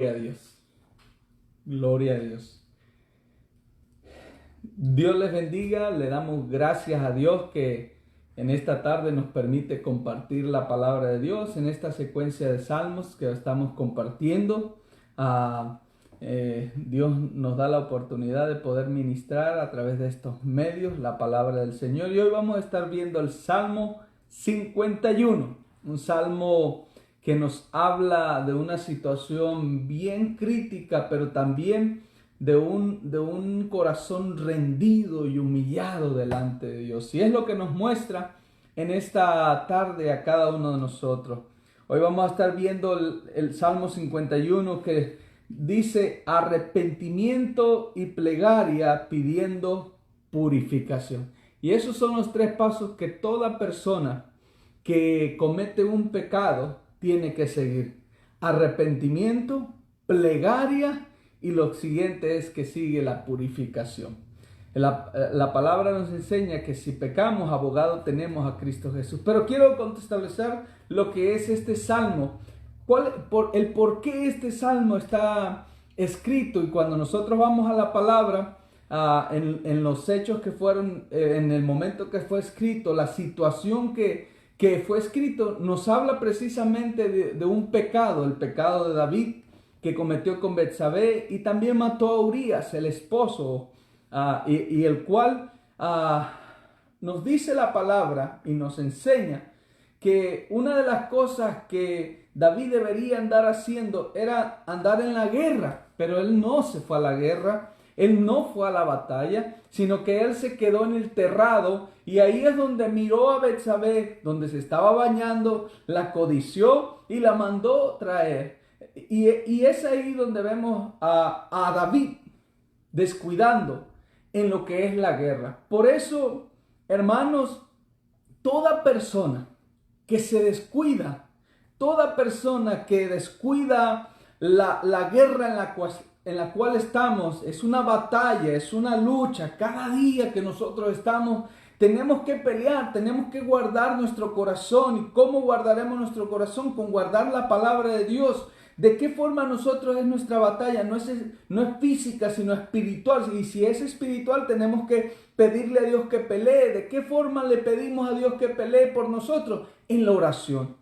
A Dios. Gloria a Dios. Dios les bendiga. Le damos gracias a Dios que en esta tarde nos permite compartir la palabra de Dios en esta secuencia de salmos que estamos compartiendo. Dios nos da la oportunidad de poder ministrar a través de estos medios la palabra del Señor. Y hoy vamos a estar viendo el Salmo 51, un salmo que nos habla de una situación bien crítica, pero también de un corazón rendido y humillado delante de Dios. Y es lo que nos muestra en esta tarde a cada uno de nosotros. Hoy vamos a estar viendo el Salmo 51 que dice arrepentimiento y plegaria pidiendo purificación. Y esos son los tres pasos que toda persona que comete un pecado tiene que seguir: arrepentimiento, plegaria y lo siguiente es que sigue la purificación. La palabra nos enseña que si pecamos, abogado tenemos a Cristo Jesús. Pero quiero establecer lo que es este salmo, el por qué este salmo está escrito. Y cuando nosotros vamos a la palabra, en los hechos que fueron, en el momento que fue escrito, la situación que fue escrito, nos habla precisamente de un pecado, el pecado de David, que cometió con Betsabé y también mató a Urías, el esposo, y el cual nos dice la palabra y nos enseña que una de las cosas que David debería andar haciendo era andar en la guerra, pero él no se fue a la guerra. Él no fue a la batalla, sino que él se quedó en el terrado, y ahí es donde miró a Betsabé, donde se estaba bañando, la codició y la mandó traer. Y es ahí donde vemos a David descuidando en lo que es la guerra. Por eso, hermanos, toda persona que se descuida, toda persona que descuida la guerra en la cual estamos, es una batalla, es una lucha. Cada día que nosotros estamos, tenemos que pelear, tenemos que guardar nuestro corazón. ¿Y cómo guardaremos nuestro corazón? Con guardar la palabra de Dios. ¿De qué forma nosotros es nuestra batalla? No es física, sino espiritual. Y si es espiritual, tenemos que pedirle a Dios que pelee. ¿De qué forma le pedimos a Dios que pelee por nosotros? En la oración.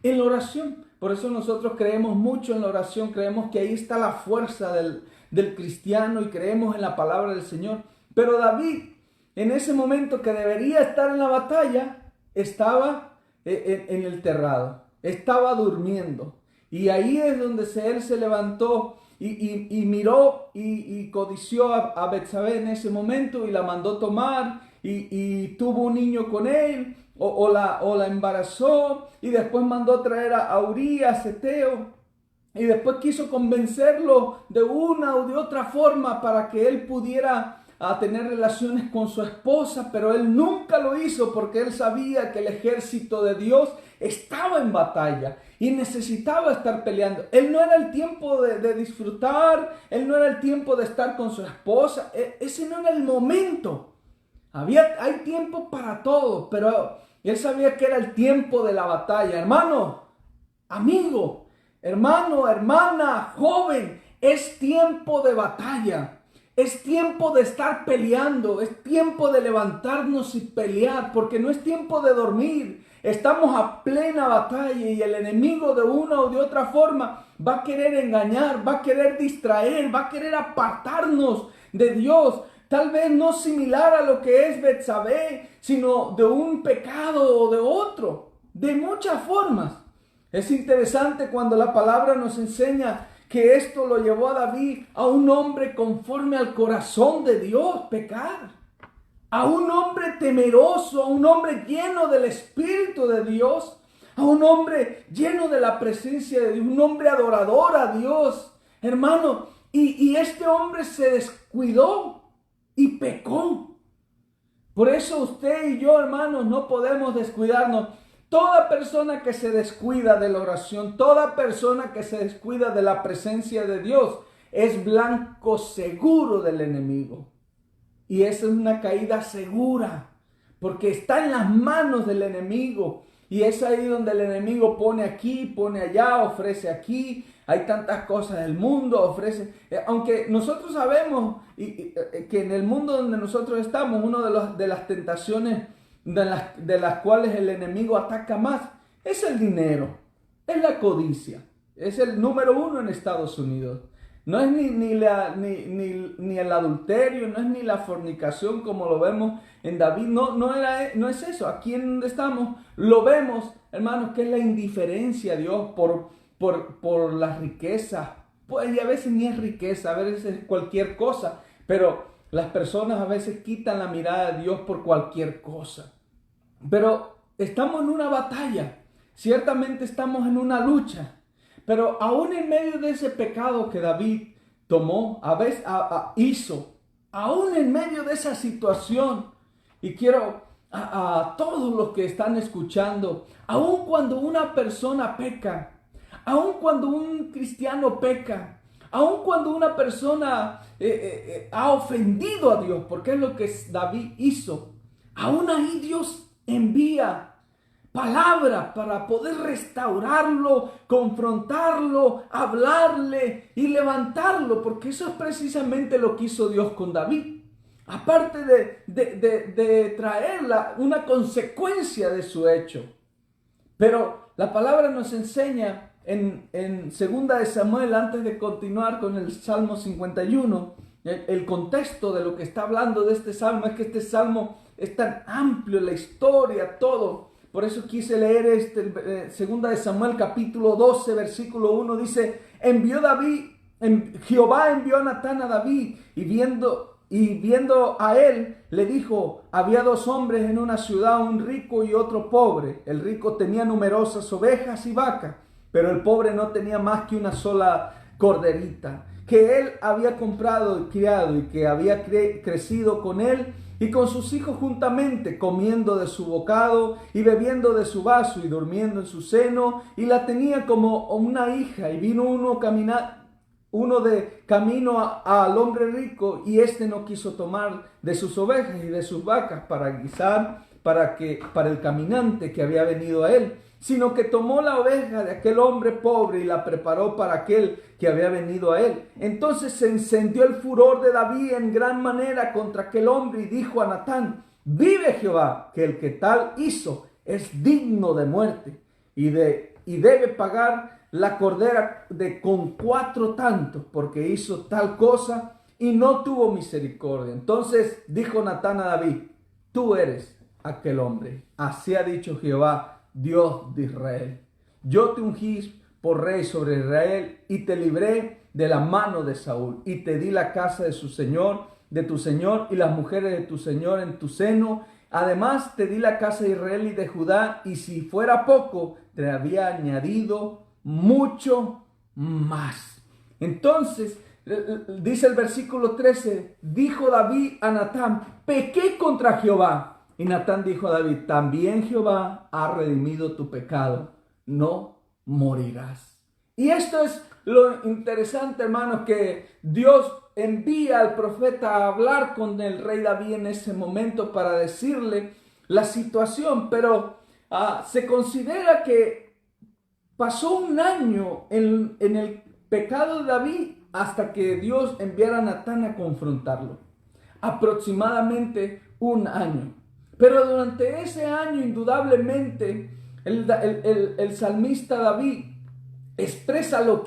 En la oración. Por eso nosotros creemos mucho en la oración, creemos que ahí está la fuerza del cristiano y creemos en la palabra del Señor. Pero David, en ese momento que debería estar en la batalla, estaba en el terrado, estaba durmiendo. Y ahí es donde él se levantó y miró y codició a Betsabé en ese momento y la mandó tomar y tuvo un niño con él. O la embarazó y después mandó traer a Urías, Eteo, y después quiso convencerlo de una o de otra forma para que él pudiera tener relaciones con su esposa, pero él nunca lo hizo porque él sabía que el ejército de Dios estaba en batalla y necesitaba estar peleando. Él no era el tiempo de disfrutar, él no era el tiempo de estar con su esposa, ese no era el momento. Hay tiempo para todo, pero él sabía que era el tiempo de la batalla. Hermano, amigo, hermano, hermana, joven, es tiempo de batalla. Es tiempo de estar peleando, es tiempo de levantarnos y pelear, porque no es tiempo de dormir. Estamos a plena batalla y el enemigo de una o de otra forma va a querer engañar, va a querer distraer, va a querer apartarnos de Dios. Tal vez no similar a lo que es Betsabé, sino de un pecado o de otro, de muchas formas. Es interesante cuando la palabra nos enseña que esto lo llevó a David, a un hombre conforme al corazón de Dios, pecar. A un hombre temeroso, a un hombre lleno del Espíritu de Dios, a un hombre lleno de la presencia de Dios, un hombre adorador a Dios, hermano. Y este hombre se descuidó y pecó. Por eso usted y yo, hermanos, no podemos descuidarnos. Toda persona que se descuida de la oración, toda persona que se descuida de la presencia de Dios, es blanco seguro del enemigo. Y esa es una caída segura, porque está en las manos del enemigo. Y es ahí donde el enemigo pone aquí, pone allá, ofrece aquí, hay tantas cosas, el mundo ofrece, aunque nosotros sabemos que en el mundo donde nosotros estamos, una de las tentaciones de las cuales el enemigo ataca más es el dinero, es la codicia, es el número uno en Estados Unidos. No es ni el adulterio, no es ni la fornicación como lo vemos en David, no es eso. Aquí en donde estamos lo vemos, hermanos, que es la indiferencia a Dios por las riquezas. Pues, y a veces ni es riqueza, a veces es cualquier cosa, pero las personas a veces quitan la mirada de Dios por cualquier cosa. Pero estamos en una batalla, ciertamente estamos en una lucha. Pero aún en medio de ese pecado que David tomó, hizo, aún en medio de esa situación, y quiero a todos los que están escuchando, aún cuando una persona peca, aún cuando un cristiano peca, aún cuando una persona ha ofendido a Dios, porque es lo que David hizo, aún ahí Dios envía palabra para poder restaurarlo, confrontarlo, hablarle y levantarlo, porque eso es precisamente lo que hizo Dios con David. Aparte de traer una consecuencia de su hecho. Pero la palabra nos enseña en segunda de Samuel, antes de continuar con el Salmo 51, el contexto de lo que está hablando de este salmo es que este salmo es tan amplio, la historia, todo. Por eso quise leer segunda de Samuel capítulo 12, versículo 1, dice, Jehová envió a Natán a David y viendo a él, le dijo, había dos hombres en una ciudad, un rico y otro pobre. El rico tenía numerosas ovejas y vacas, pero el pobre no tenía más que una sola corderita, que él había comprado y criado y que había crecido con él y con sus hijos juntamente, comiendo de su bocado y bebiendo de su vaso y durmiendo en su seno, y la tenía como una hija. Y vino uno de camino al hombre rico, y éste no quiso tomar de sus ovejas y de sus vacas para guisar para el caminante que había venido a él, sino que tomó la oveja de aquel hombre pobre y la preparó para aquel que había venido a él. Entonces se encendió el furor de David en gran manera contra aquel hombre y dijo a Natán, vive Jehová, que el que tal hizo es digno de muerte y debe pagar la cordera con 4 tantos, porque hizo tal cosa y no tuvo misericordia. Entonces dijo Natán a David, tú eres aquel hombre. Así ha dicho Jehová, Dios de Israel. Yo te ungí por rey sobre Israel y te libré de la mano de Saúl y te di la casa de tu señor y las mujeres de tu señor en tu seno. Además te di la casa de Israel y de Judá, y si fuera poco, te había añadido mucho más. Entonces, dice el versículo 13, dijo David a Natán, pequé contra Jehová. Y Natán dijo a David, también Jehová ha redimido tu pecado, no morirás. Y esto es lo interesante, hermanos, que Dios envía al profeta a hablar con el rey David en ese momento para decirle la situación, pero se considera que pasó un año en el pecado de David hasta que Dios enviara a Natán a confrontarlo. Aproximadamente un año. Pero durante ese año, indudablemente, el salmista David expresa lo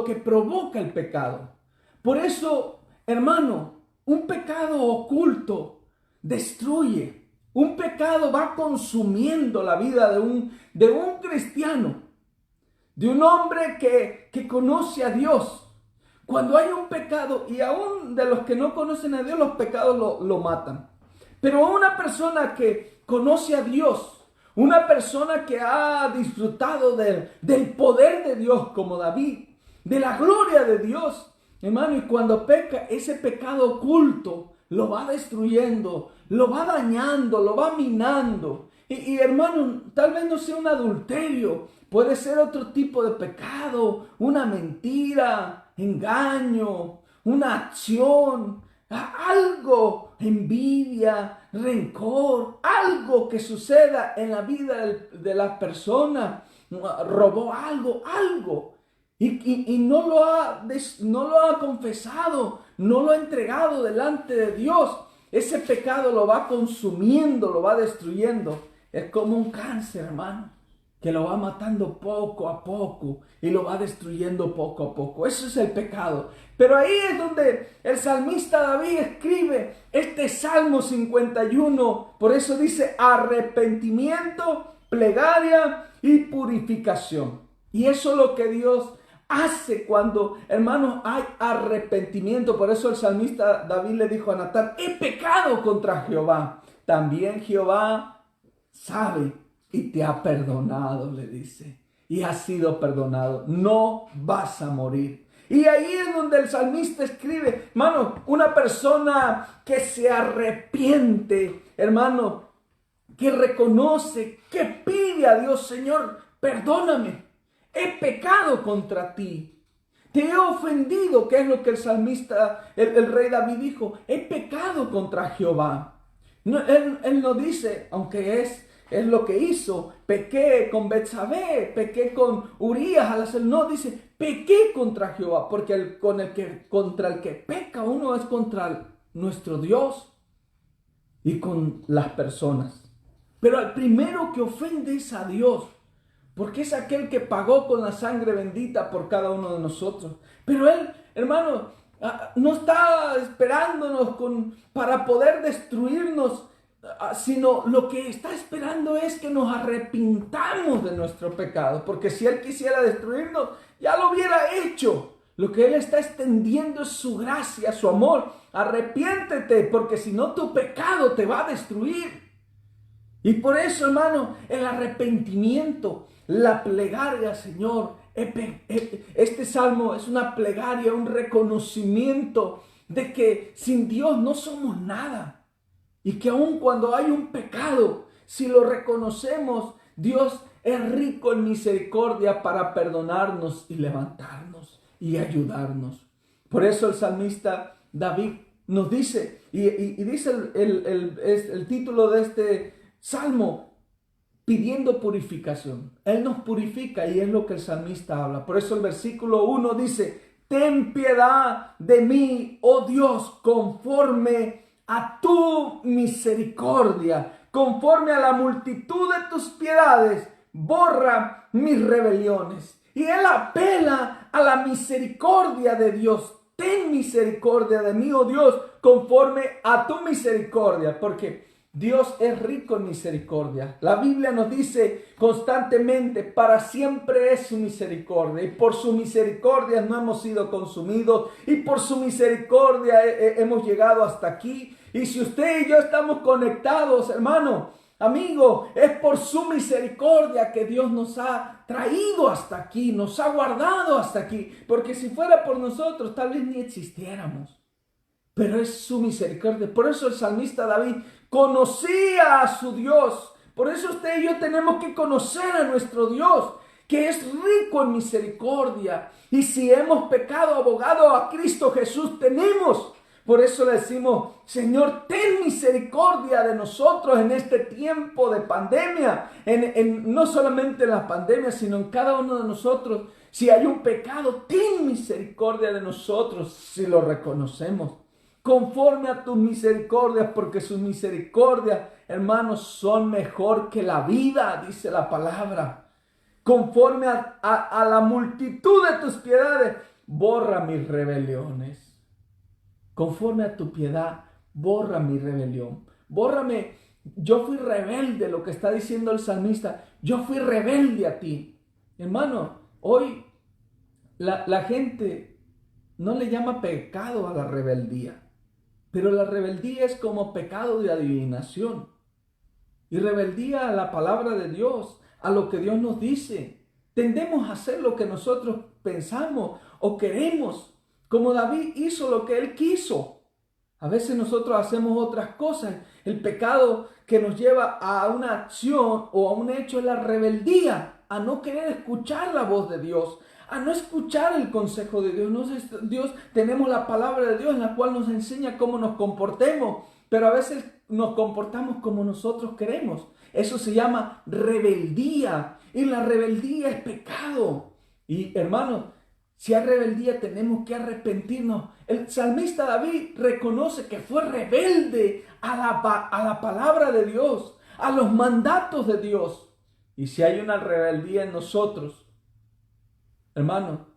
que provoca el pecado. Por eso, hermano, un pecado oculto destruye. Un pecado va consumiendo la vida de un cristiano, de un hombre que conoce a Dios. Cuando hay un pecado, y aún de los que no conocen a Dios, los pecados lo matan. Pero una persona que conoce a Dios, una persona que ha disfrutado del poder de Dios como David, de la gloria de Dios, hermano, y cuando peca, ese pecado oculto lo va destruyendo, lo va dañando, lo va minando. Y hermano, tal vez no sea un adulterio, puede ser otro tipo de pecado, una mentira, engaño, una acción, algo, envidia, rencor, algo que suceda en la vida de la persona, robó algo. y no lo ha confesado, no lo ha entregado delante de Dios, ese pecado lo va consumiendo, lo va destruyendo. Es como un cáncer, hermano, que lo va matando poco a poco y lo va destruyendo poco a poco. Eso es el pecado. Pero ahí es donde el salmista David escribe este Salmo 51. Por eso dice arrepentimiento, plegaria y purificación. Y eso es lo que Dios hace cuando, hermanos, hay arrepentimiento. Por eso el salmista David le dijo a Natán: he pecado contra Jehová. También Jehová sabe y te ha perdonado, le dice. Y has sido perdonado. No vas a morir. Y ahí es donde el salmista escribe, hermano, una persona que se arrepiente, hermano, que reconoce, que pide a Dios: Señor, perdóname, he pecado contra ti, te he ofendido, que es lo que el salmista, el rey David dijo: he pecado contra Jehová. No, él no dice, aunque es lo que hizo, pequé con Betsabé, pequé con Urías, no, dice, pequé contra Jehová, porque contra el que peca uno es contra nuestro Dios y con las personas. Pero al primero que ofende es a Dios, porque es aquel que pagó con la sangre bendita por cada uno de nosotros. Pero Él, hermano, no está esperándonos para poder destruirnos, sino lo que está esperando es que nos arrepintamos de nuestro pecado. Porque si Él quisiera destruirnos, ya lo hubiera hecho. Lo que Él está extendiendo es su gracia, su amor. Arrepiéntete, porque si no, tu pecado te va a destruir. Y por eso, hermano, el arrepentimiento, la plegaria, Señor, este salmo es una plegaria, un reconocimiento de que sin Dios no somos nada. Y que aun cuando hay un pecado, si lo reconocemos, Dios es rico en misericordia para perdonarnos y levantarnos y ayudarnos. Por eso el salmista David nos dice, y dice el título de este salmo, pidiendo purificación. Él nos purifica y es lo que el salmista habla. Por eso el versículo 1 dice: ten piedad de mí, oh Dios, conforme a tu misericordia, conforme a la multitud de tus piedades, borra mis rebeliones. Y él apela a la misericordia de Dios. Ten misericordia de mí, oh Dios, conforme a tu misericordia, porque Dios es rico en misericordia. La Biblia nos dice constantemente: para siempre es su misericordia, y por su misericordia no hemos sido consumidos, y por su misericordia hemos llegado hasta aquí. Y si usted y yo estamos conectados, hermano, amigo, es por su misericordia que Dios nos ha traído hasta aquí, nos ha guardado hasta aquí, porque si fuera por nosotros tal vez ni existiéramos. Pero es su misericordia. Por eso el salmista David conocía a su Dios. Por eso usted y yo tenemos que conocer a nuestro Dios, que es rico en misericordia. Y si hemos pecado, abogado a Cristo Jesús tenemos. Por eso le decimos: Señor, ten misericordia de nosotros en este tiempo de pandemia. No solamente en la pandemia, sino en cada uno de nosotros. Si hay un pecado, ten misericordia de nosotros si lo reconocemos. Conforme a tus misericordias, porque sus misericordias, hermanos, son mejor que la vida, dice la palabra. Conforme a la multitud de tus piedades, borra mis rebeliones. Conforme a tu piedad, borra mi rebelión. Bórrame. Yo fui rebelde, lo que está diciendo el salmista. Yo fui rebelde a ti. Hermano, hoy la gente no le llama pecado a la rebeldía. Pero la rebeldía es como pecado de adivinación. Y rebeldía a la palabra de Dios, a lo que Dios nos dice. Tendemos a hacer lo que nosotros pensamos o queremos, como David hizo lo que él quiso. A veces nosotros hacemos otras cosas. El pecado que nos lleva a una acción o a un hecho es la rebeldía, a no querer escuchar la voz de Dios, a no escuchar el consejo de Dios. Tenemos la palabra de Dios en la cual nos enseña cómo nos comportemos, pero a veces nos comportamos como nosotros queremos. Eso se llama rebeldía, y la rebeldía es pecado. Y hermanos, Si hay rebeldía, tenemos que arrepentirnos. El salmista David reconoce que fue rebelde a la palabra de Dios, a los mandatos de Dios. Y si hay una rebeldía en nosotros, hermano,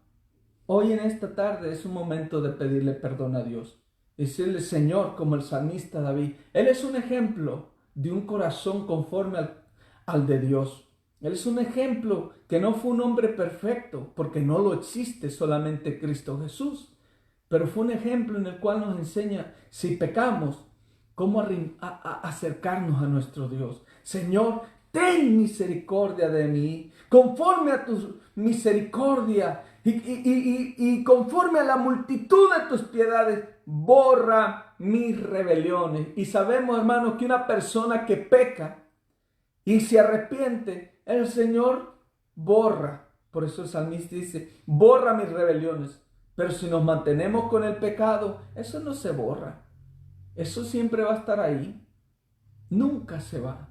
hoy en esta tarde es un momento de pedirle perdón a Dios. Decirle, Señor, como el salmista David. Él es un ejemplo de un corazón conforme al de Dios. Él es un ejemplo que no fue un hombre perfecto, porque no lo existe, solamente Cristo Jesús. Pero fue un ejemplo en el cual nos enseña, si pecamos, cómo acercarnos a nuestro Dios. Señor, ten misericordia de mí, conforme a tu misericordia y conforme a la multitud de tus piedades, borra mis rebeliones. Y sabemos, hermanos, que una persona que peca y se arrepiente, el Señor borra. Por eso el salmista dice, borra mis rebeliones. Pero si nos mantenemos con el pecado, eso no se borra. Eso siempre va a estar ahí. Nunca se va.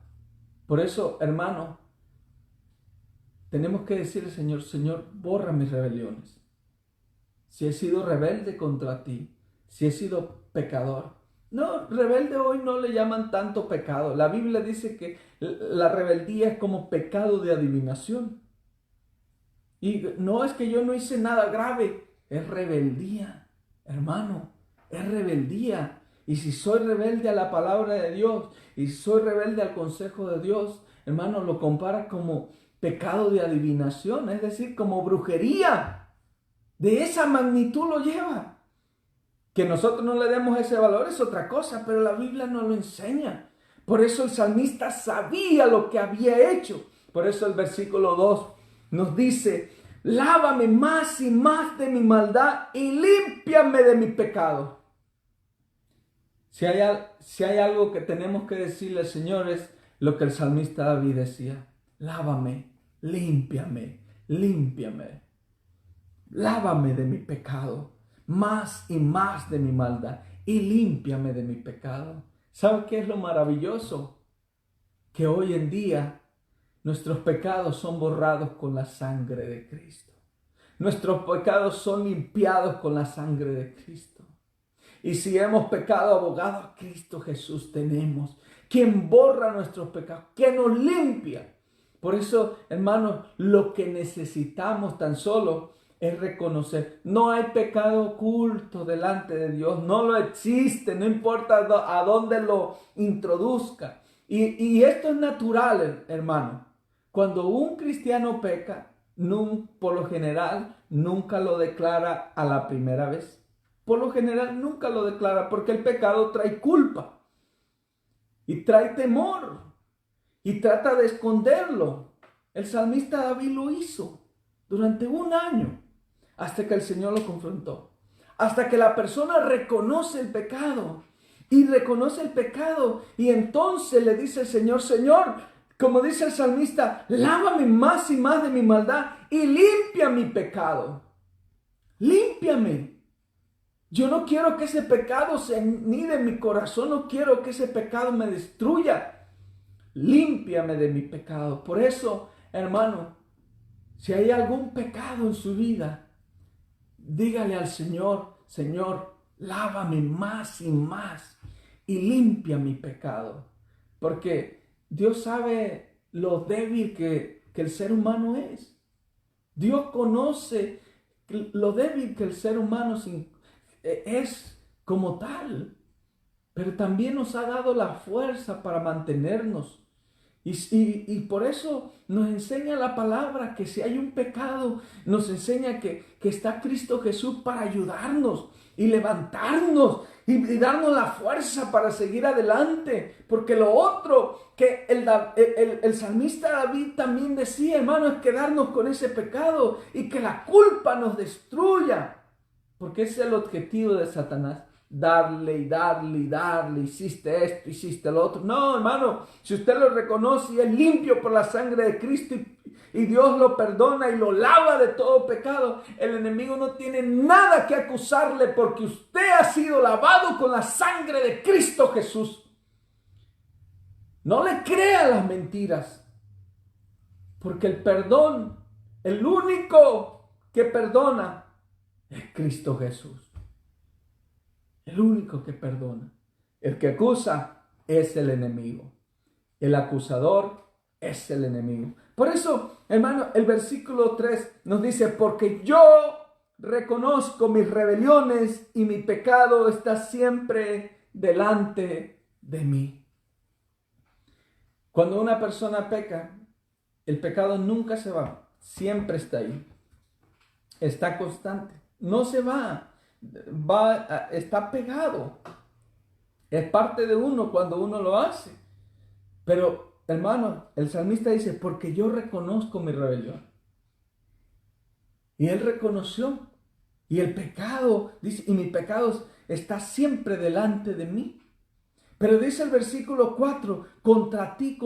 Por eso, hermano, tenemos que decirle al Señor, Señor, borra mis rebeliones. Si he sido rebelde contra ti, si he sido pecador. No, rebelde hoy no le llaman tanto pecado. La Biblia dice que la rebeldía es como pecado de adivinación. Y no es que yo no hice nada grave, es rebeldía, hermano, es rebeldía. Y si soy rebelde a la palabra de Dios y soy rebelde al consejo de Dios, hermano, lo compara como pecado de adivinación, es decir, como brujería. De esa magnitud lo lleva. Que nosotros no le demos ese valor es otra cosa, pero la Biblia nos lo enseña. Por eso el salmista sabía lo que había hecho. Por eso el versículo 2 nos dice, lávame más y más de mi maldad y límpiame de mi pecado. Si hay algo que tenemos que decirle al Señor es lo que el salmista David decía. Lávame, límpiame, límpiame. Lávame de mi pecado, más y más de mi maldad, y límpiame de mi pecado. ¿Sabe qué es lo maravilloso? Que hoy en día nuestros pecados son borrados con la sangre de Cristo. Nuestros pecados son limpiados con la sangre de Cristo. Y si hemos pecado, abogado a Cristo Jesús tenemos, quien borra nuestros pecados, quien nos limpia. Por eso, hermanos, lo que necesitamos tan solo es reconocer. No hay pecado oculto delante de Dios, no lo existe, no importa a dónde lo introduzca. Y esto es natural, hermano. Cuando un cristiano peca, por lo general, nunca lo declara a la primera vez. Por lo general, nunca lo declara porque el pecado trae culpa y trae temor y trata de esconderlo. El salmista David lo hizo durante un año hasta que el Señor lo confrontó. Hasta que la persona reconoce el pecado y reconoce el pecado y entonces le dice al Señor, Señor, como dice el salmista, lávame más y más de mi maldad y limpia mi pecado. Límpiame. Yo no quiero que ese pecado se anide en mi corazón, no quiero que ese pecado me destruya. Límpiame de mi pecado. Por eso, hermano, si hay algún pecado en su vida, dígale al Señor, Señor, lávame más y más y limpia mi pecado. Porque Dios sabe lo débil que el ser humano es. Dios conoce lo débil que el ser humano es como tal, pero también nos ha dado la fuerza para mantenernos. Y por eso nos enseña la palabra que si hay un pecado, nos enseña que está Cristo Jesús para ayudarnos y levantarnos y darnos la fuerza para seguir adelante. Porque lo otro que el salmista David también decía, hermano, es quedarnos con ese pecado y que la culpa nos destruya. Porque ese es el objetivo de Satanás. Darle y darle y darle, hiciste esto, hiciste lo otro. No, hermano, si usted lo reconoce y es limpio por la sangre de Cristo y Dios lo perdona y lo lava de todo pecado, el enemigo no tiene nada que acusarle porque usted ha sido lavado con la sangre de Cristo Jesús. No le crea las mentiras, porque el perdón, el único que perdona, es Cristo Jesús. El único que perdona. El que acusa es el enemigo. El acusador es el enemigo. Por eso, hermano, el versículo 3 nos dice, porque yo reconozco mis rebeliones y mi pecado está siempre delante de mí. Cuando una persona peca, el pecado nunca se va, siempre está ahí. Está constante, no se va, está pegado. Es parte de uno cuando uno lo hace. Pero, hermano, el salmista dice, porque yo reconozco mi rebelión. Y él reconoció. Y el pecado, dice, y mi pecado está siempre delante de mí. Pero dice el versículo 4, contra ti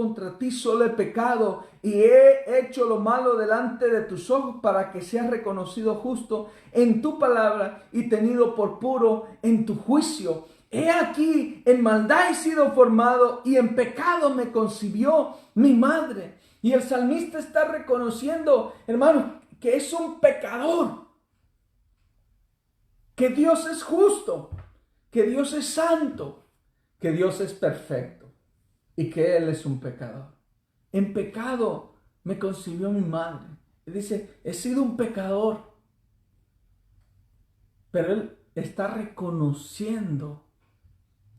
solo he pecado y he hecho lo malo delante de tus ojos para que seas reconocido justo en tu palabra y tenido por puro en tu juicio. He aquí, en maldad he sido formado y en pecado me concibió mi madre. Y el salmista está reconociendo, hermano, que es un pecador, que Dios es justo, que Dios es santo, que Dios es perfecto y que Él es un pecador. En pecado me concibió mi madre. Y dice, he sido un pecador. Pero Él está reconociendo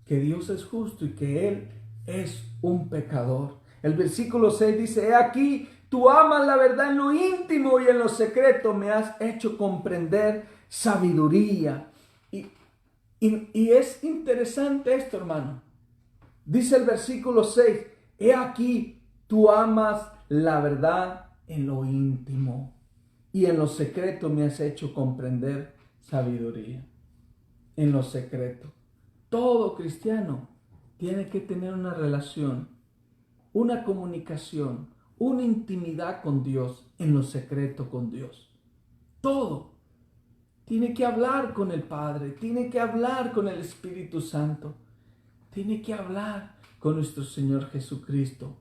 que Dios es justo y que Él es un pecador. El versículo 6 dice, he aquí, tú amas la verdad en lo íntimo y en lo secreto me has hecho comprender sabiduría. Y es interesante esto, hermano. Dice el versículo 6, he aquí, tú amas la verdad en lo íntimo y en lo secreto me has hecho comprender sabiduría. En lo secreto. Todo cristiano tiene que tener una relación, una comunicación, una intimidad con Dios, en lo secreto con Dios. Todo. Tiene que hablar con el Padre, tiene que hablar con el Espíritu Santo, tiene que hablar con nuestro Señor Jesucristo.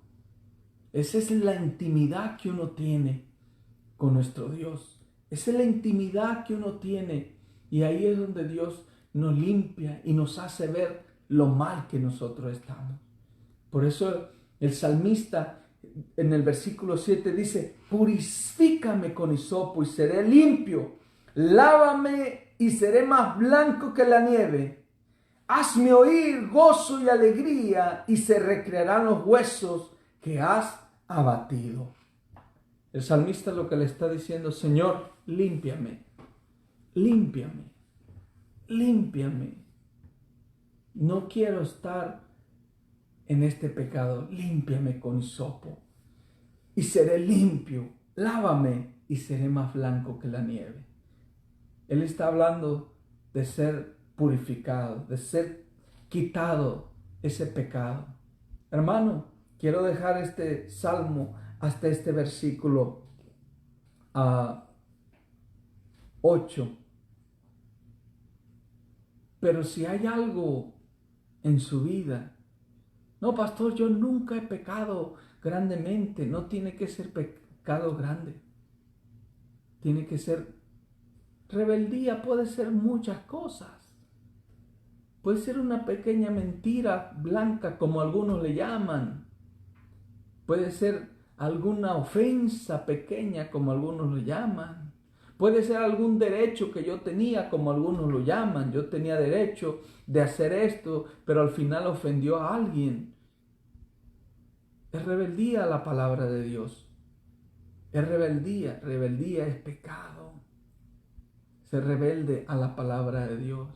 Esa es la intimidad que uno tiene con nuestro Dios. Esa es la intimidad que uno tiene. Y ahí es donde Dios nos limpia y nos hace ver lo mal que nosotros estamos. Por eso el salmista en el versículo 7 dice, purifícame con hisopo y seré limpio. Lávame y seré más blanco que la nieve. Hazme oír gozo y alegría y se recrearán los huesos que has abatido. El salmista lo que le está diciendo, Señor, límpiame, límpiame, límpiame. No quiero estar en este pecado, límpiame con hisopo y seré limpio. Lávame y seré más blanco que la nieve. Él está hablando de ser purificado, de ser quitado ese pecado. Hermano, quiero dejar este salmo hasta este versículo 8. Pero si hay algo en su vida, no, pastor, yo nunca he pecado grandemente. No tiene que ser pecado grande. Tiene que ser rebeldía, puede ser muchas cosas. Puede ser una pequeña mentira blanca, como algunos le llaman. Puede ser alguna ofensa pequeña, como algunos lo llaman. Puede ser algún derecho que yo tenía, como algunos lo llaman. Yo tenía derecho de hacer esto, pero al final ofendió a alguien. Es rebeldía a la palabra de Dios. Es rebeldía. Rebeldía es pecado. Ser rebelde a la palabra de Dios.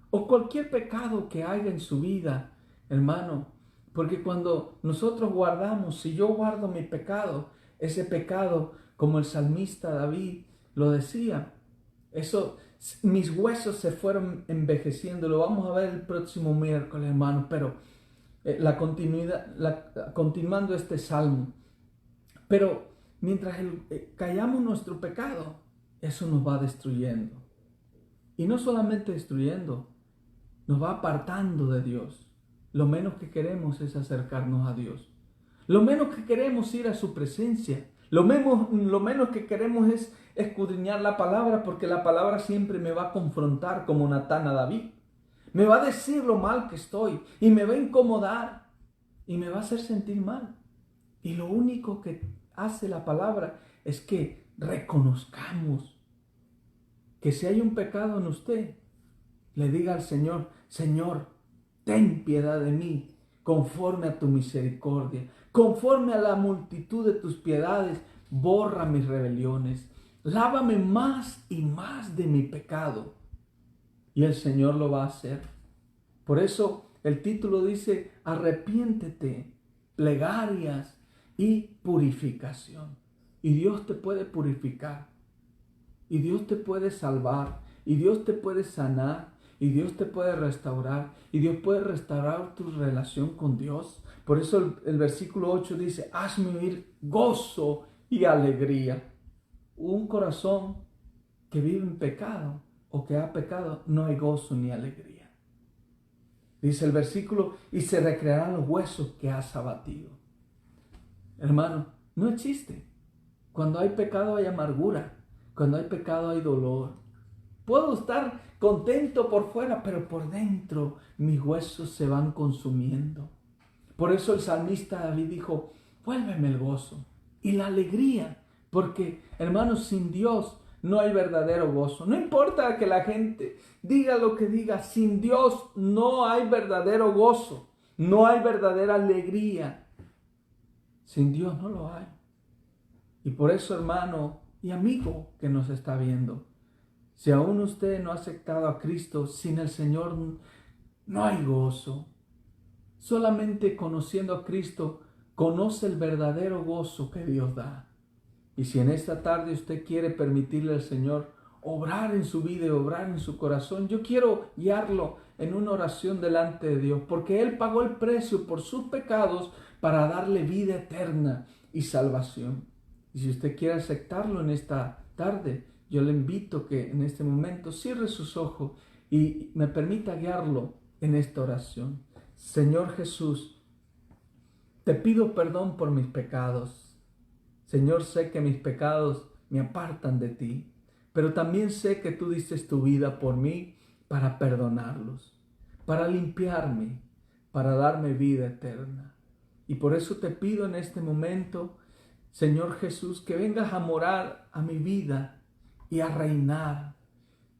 O cualquier pecado que haya en su vida, hermano. Porque cuando nosotros guardamos, si yo guardo mi pecado, ese pecado, como el salmista David lo decía, eso, mis huesos se fueron envejeciendo. Lo vamos a ver el próximo miércoles, hermano. Pero continuando este salmo. Pero mientras callamos nuestro pecado, eso nos va destruyendo. Y no solamente destruyendo, nos va apartando de Dios. Lo menos que queremos es acercarnos a Dios. Lo menos que queremos es ir a su presencia. Lo menos que queremos es escudriñar la palabra, porque la palabra siempre me va a confrontar como Natán a David. Me va a decir lo mal que estoy y me va a incomodar y me va a hacer sentir mal. Y lo único que hace la palabra es que reconozcamos que si hay un pecado en usted, le diga al Señor: Señor, ten piedad de mí, conforme a tu misericordia, conforme a la multitud de tus piedades, borra mis rebeliones, lávame más y más de mi pecado. Y el Señor lo va a hacer. Por eso el título dice: arrepiéntete, plegarias y purificación. Y Dios te puede purificar, y Dios te puede salvar, y Dios te puede sanar, y Dios te puede restaurar, y Dios puede restaurar tu relación con Dios. Por eso el versículo 8 dice: hazme oír gozo y alegría. Un corazón que vive en pecado o que ha pecado, no hay gozo ni alegría. Dice el versículo: y se recrearán los huesos que has abatido. Hermano, no existe. Cuando hay pecado hay amargura. Cuando hay pecado hay dolor. Puedo estar contento por fuera, pero por dentro mis huesos se van consumiendo. Por eso el salmista David dijo: vuélveme el gozo y la alegría. Porque, hermanos, sin Dios no hay verdadero gozo. No importa que la gente diga lo que diga, sin Dios no hay verdadero gozo. No hay verdadera alegría. Sin Dios no lo hay. Y por eso, hermano y amigo que nos está viendo, si aún usted no ha aceptado a Cristo, sin el Señor no hay gozo. Solamente conociendo a Cristo, conoce el verdadero gozo que Dios da. Y si en esta tarde usted quiere permitirle al Señor obrar en su vida y obrar en su corazón, yo quiero guiarlo en una oración delante de Dios, porque Él pagó el precio por sus pecados para darle vida eterna y salvación. Y si usted quiere aceptarlo en esta tarde, yo le invito que en este momento cierre sus ojos y me permita guiarlo en esta oración. Señor Jesús, te pido perdón por mis pecados. Señor, sé que mis pecados me apartan de ti, pero también sé que tú diste tu vida por mí para perdonarlos, para limpiarme, para darme vida eterna. Y por eso te pido en este momento, Señor Jesús, que vengas a morar a mi vida y a reinar.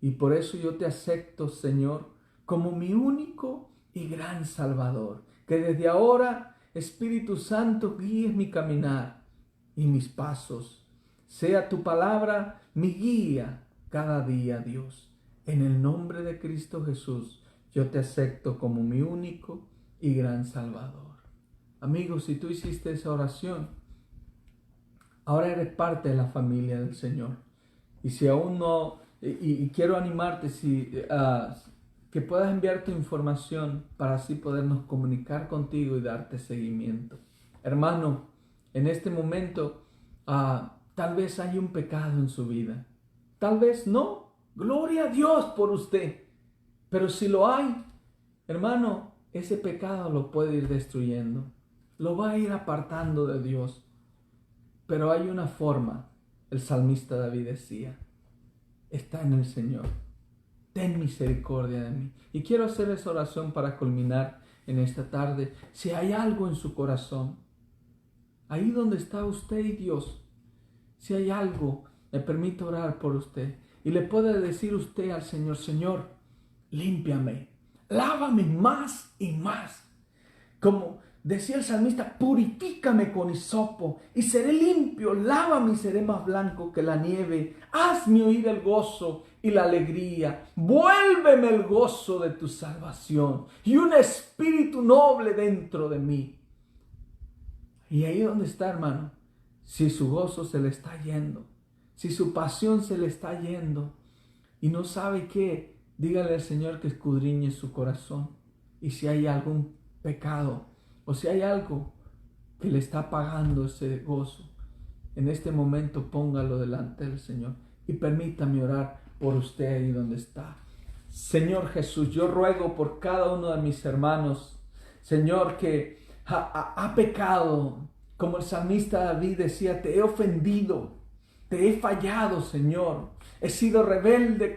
Y por eso yo te acepto, Señor, como mi único y gran Salvador. Que desde ahora, Espíritu Santo, guíes mi caminar y mis pasos. Sea tu palabra mi guía cada día, Dios. En el nombre de Cristo Jesús, yo te acepto como mi único y gran Salvador. Amigos, si tú hiciste esa oración, ahora eres parte de la familia del Señor. Y si aún no, y quiero animarte que puedas enviar tu información para así podernos comunicar contigo y darte seguimiento. Hermano, en este momento tal vez hay un pecado en su vida. Tal vez no. Gloria a Dios por usted. Pero si lo hay, hermano, ese pecado lo puede ir destruyendo. Lo va a ir apartando de Dios. Pero hay una forma. El salmista David decía: está en el Señor. Ten misericordia de mí. Y quiero hacer esa oración para culminar en esta tarde. Si hay algo en su corazón, ahí donde está usted y Dios, si hay algo, me permito orar por usted. Y le puede decir usted al Señor: Señor, límpiame, lávame más y más. Como decía el salmista: purifícame con hisopo y seré limpio, lávame y seré más blanco que la nieve. Hazme oír el gozo y la alegría, vuélveme el gozo de tu salvación y un espíritu noble dentro de mí. Y ahí donde está, hermano, si su gozo se le está yendo, si su pasión se le está yendo y no sabe qué, dígale al Señor que escudriñe su corazón. Y si hay algún pecado o si hay algo que le está apagando ese gozo, en este momento póngalo delante del Señor y permítame orar por usted ahí donde está. Señor Jesús, yo ruego por cada uno de mis hermanos, Señor, que ha pecado, como el salmista David decía: te he ofendido, te he fallado, Señor. He sido rebelde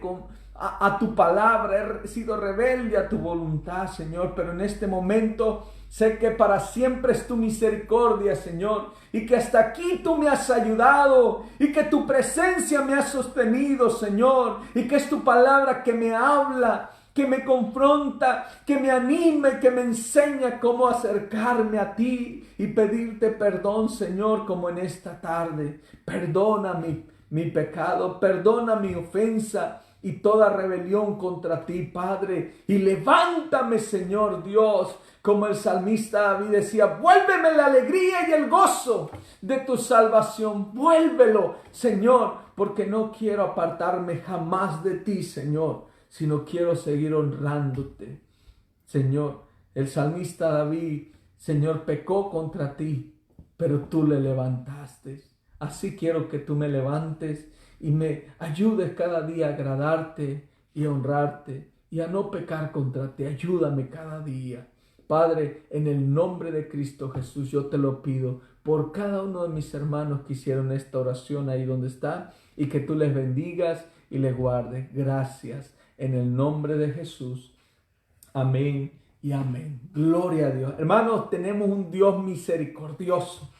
a tu palabra, he sido rebelde a tu voluntad, Señor, pero en este momento sé que para siempre es tu misericordia, Señor, y que hasta aquí tú me has ayudado, y que tu presencia me ha sostenido, Señor, y que es tu palabra que me habla, que me confronta, que me anime, que me enseña cómo acercarme a ti y pedirte perdón, Señor, como en esta tarde. Perdona mi pecado, perdona mi ofensa y toda rebelión contra ti, Padre. Y levántame, Señor Dios, como el salmista David decía, vuélveme la alegría y el gozo de tu salvación. Vuélvelo, Señor, porque no quiero apartarme jamás de ti, Señor, sino quiero seguir honrándote. Señor, el salmista David, Señor, pecó contra ti, pero tú le levantaste. Así quiero que tú me levantes y me ayudes cada día a agradarte y a honrarte y a no pecar contra ti. Ayúdame cada día. Padre, en el nombre de Cristo Jesús, yo te lo pido por cada uno de mis hermanos que hicieron esta oración ahí donde está, y que tú les bendigas y les guardes. Gracias, en el nombre de Jesús. Amén y amén. Gloria a Dios. Hermanos, tenemos un Dios misericordioso.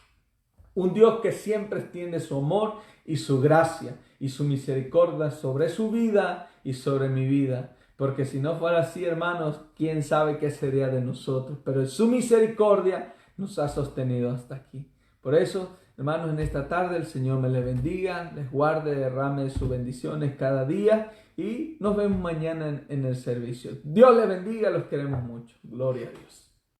Un Dios que siempre tiene su amor y su gracia y su misericordia sobre su vida y sobre mi vida. Porque si no fuera así, hermanos, quién sabe qué sería de nosotros. Pero su misericordia nos ha sostenido hasta aquí. Por eso, hermanos, en esta tarde el Señor me les bendiga, les guarde, derrame sus bendiciones cada día. Y nos vemos mañana en el servicio. Dios les bendiga, los queremos mucho. Gloria a Dios.